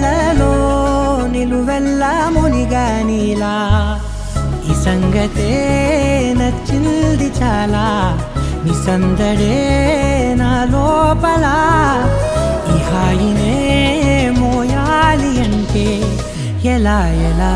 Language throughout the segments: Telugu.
కళ్ళలో నిలువెల్ల మునిగానిలా ఈ సంగతే నచ్చింది చాలా నీ సందడే నా లోపల ఈ హాయినే మోయాలి అంటే ఎలా ఎలా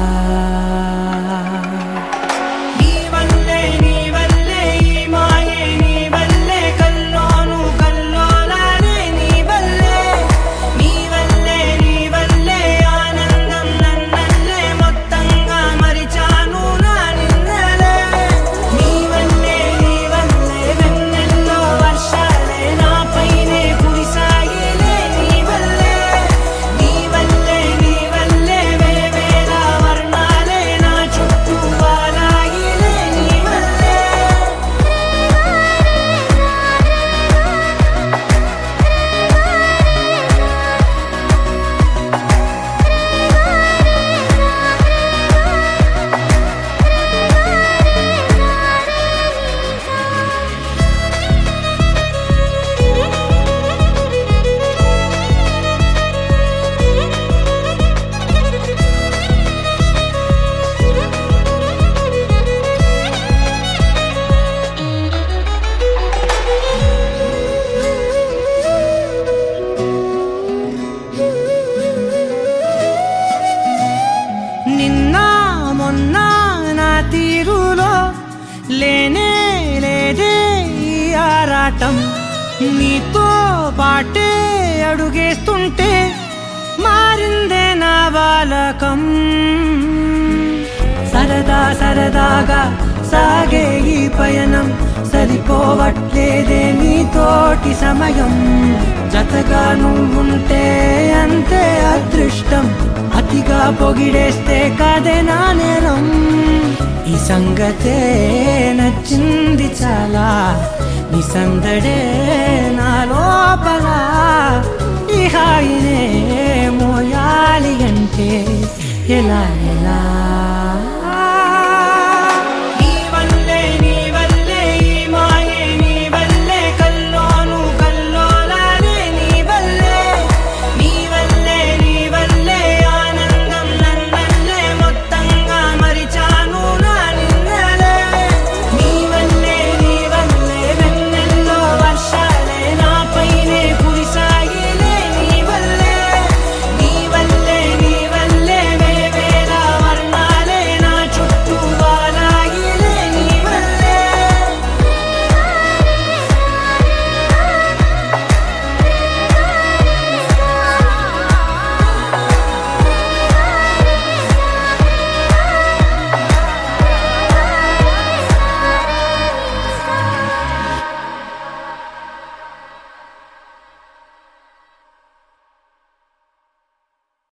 లేనే లేదే ఈ ఆరాటం నీతో పాటే అడుగేస్తుంటే మారిందే నా బాలకం సరదా సరదాగా సాగే ఈ పయనం సరిపోవట్లేదే నీతోటి సమయం జతగా నువ్వుంటే అంతే అదృష్టం అతిగా పొగిడేస్తే కదే నా నేరం ఈ సంగతే నచ్చింది చాలా నీ సందడే నా లోపల ఈ హాయినే మోయాలి అంటే ఎలా ఎలా